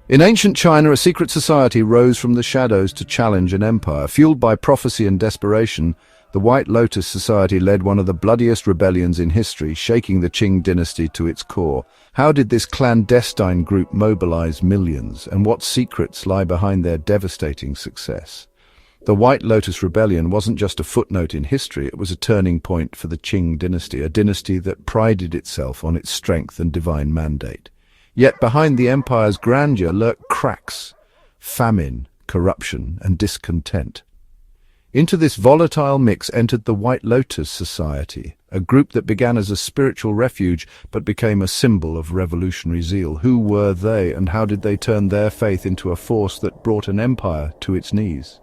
In ancient China, a secret society rose from the shadows to challenge an empire. Fueled by prophecy and desperation, the White Lotus Society led one of the bloodiest rebellions in history, shaking the Qing dynasty to its core. How did this clandestine group mobilize millions, and what secrets lie behind their devastating success? The White Lotus Rebellion wasn't just a footnote in history, it was a turning point for the Qing dynasty, a dynasty that prided itself on its strength and divine mandate. Yet behind the empire's grandeur lurked cracks, famine, corruption, and discontent. Into this volatile mix entered the White Lotus Society, a group that began as a spiritual refuge but became a symbol of revolutionary zeal. Who were they, and how did they turn their faith into a force that brought an empire to its knees?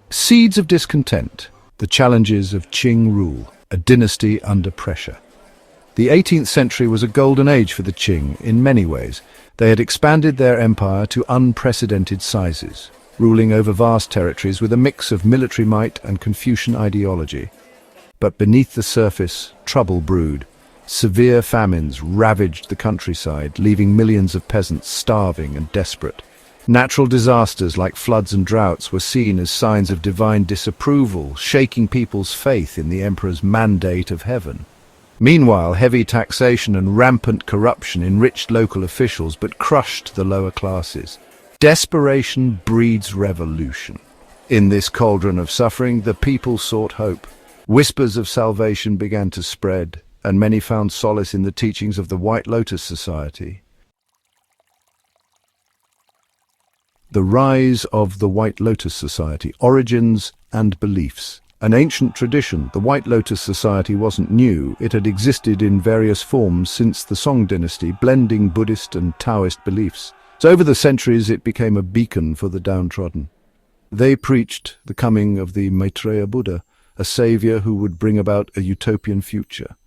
Seeds of discontent, the challenges of Qing rule, a dynasty under pressure. The 18th century was a golden age for the Qing in many ways. They had expanded their empire to unprecedented sizes, ruling over vast territories with a mix of military might and Confucian ideology. But beneath the surface, trouble brewed. Severe famines ravaged the countryside, leaving millions of peasants starving and desperate. Natural disasters like floods and droughts were seen as signs of divine disapproval, shaking people's faith in the emperor's mandate of heaven. Meanwhile, heavy taxation and rampant corruption enriched local officials but crushed the lower classes. Desperation breeds revolution. In this cauldron of suffering, the people sought hope. Whispers of salvation began to spread, and many found solace in the teachings of the White Lotus Society. The rise of the White Lotus Society, origins and beliefs. An ancient tradition, the White Lotus Society wasn't new. It had existed in various forms since the Song dynasty, blending Buddhist and Taoist beliefs. So over the centuries, it became a beacon for the downtrodden. They preached the coming of the Maitreya Buddha, a savior who would bring about a utopian future.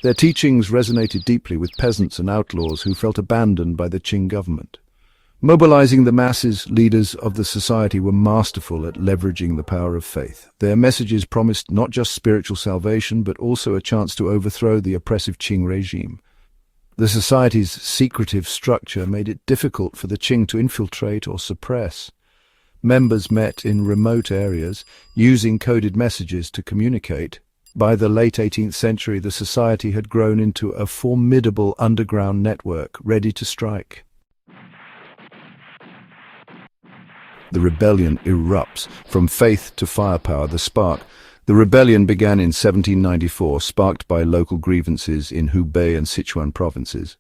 Their teachings resonated deeply with peasants and outlaws who felt abandoned by the Qing government. Mobilizing the masses, leaders of the society were masterful at leveraging the power of faith. Their messages promised not just spiritual salvation, but also a chance to overthrow the oppressive Qing regime. The society's secretive structure made it difficult for the Qing to infiltrate or suppress. Members met in remote areas, using coded messages to communicate. By the late 18th century, the society had grown into a formidable underground network, ready to strike. The rebellion erupts. From faith to firepower, the spark. The rebellion began in 1794, sparked by local grievances in Hubei and Sichuan provinces.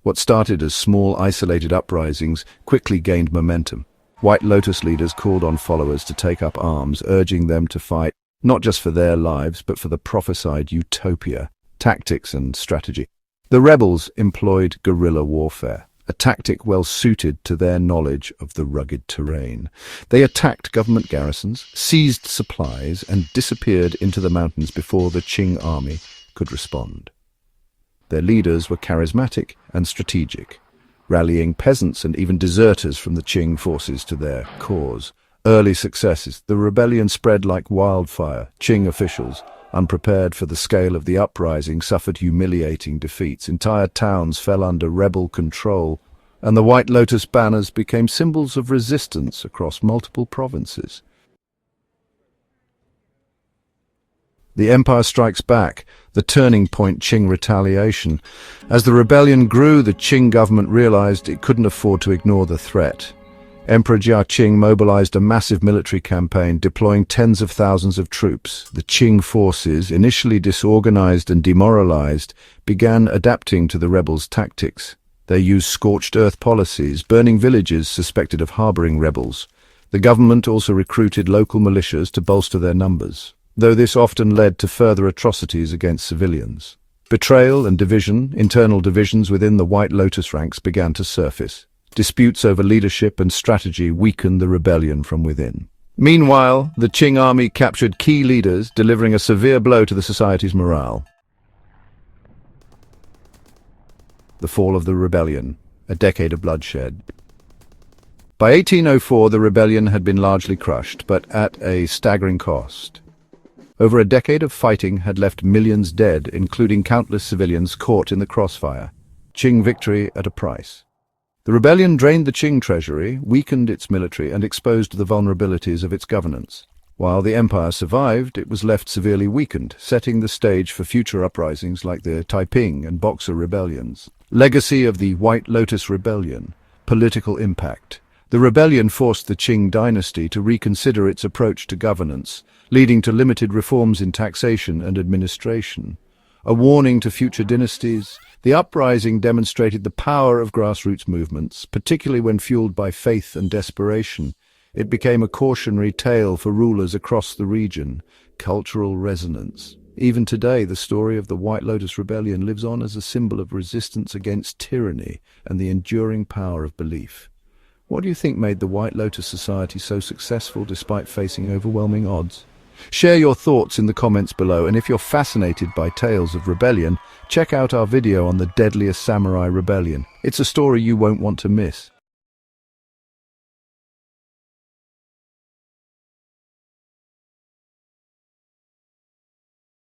What started as small, isolated uprisings quickly gained momentum. White Lotus leaders called on followers to take up arms, urging them to fight not just for their lives, but for the prophesied utopia, tactics and strategy. The rebels employed guerrilla warfare, a tactic well suited to their knowledge of the rugged terrain. They attacked government garrisons, seized supplies, and disappeared into the mountains before the Qing army could respond. Their leaders were charismatic and strategic, rallying peasants and even deserters from the Qing forces to their cause. Early successes. The rebellion spread like wildfire. Qing officials, unprepared for the scale of the uprising, suffered humiliating defeats. Entire towns fell under rebel control, and the White Lotus banners became symbols of resistance across multiple provinces. The empire strikes back, the turning point Qing retaliation. As the rebellion grew, the Qing government realized it couldn't afford to ignore the threat. Emperor Jia Qing mobilized a massive military campaign, deploying tens of thousands of troops. The Qing forces, initially disorganized and demoralized, began adapting to the rebels' tactics. They used scorched earth policies, burning villages suspected of harboring rebels. The government also recruited local militias to bolster their numbers, though this often led to further atrocities against civilians. Betrayal and division, internal divisions within the White Lotus ranks, began to surface. Disputes over leadership and strategy weakened the rebellion from within. Meanwhile, the Qing army captured key leaders, delivering a severe blow to the society's morale. The fall of the rebellion, a decade of bloodshed. By 1804, the rebellion had been largely crushed, but at a staggering cost. Over a decade of fighting had left millions dead, including countless civilians caught in the crossfire. Qing victory at a price. The rebellion drained the Qing treasury, weakened its military, and exposed the vulnerabilities of its governance. While the empire survived, it was left severely weakened, setting the stage for future uprisings like the Taiping and Boxer rebellions. Legacy of the White Lotus Rebellion. Political impact. The rebellion forced the Qing dynasty to reconsider its approach to governance, leading to limited reforms in taxation and administration. A warning to future dynasties, the uprising demonstrated the power of grassroots movements, particularly when fueled by faith and desperation. It became a cautionary tale for rulers across the region. Cultural resonance. Even today, the story of the White Lotus Rebellion lives on as a symbol of resistance against tyranny and the enduring power of belief. What do you think made the White Lotus Society so successful despite facing overwhelming odds? Share your thoughts in the comments below, and if you're fascinated by tales of rebellion, check out our video on the Deadliest Samurai Rebellion. It's a story you won't want to miss.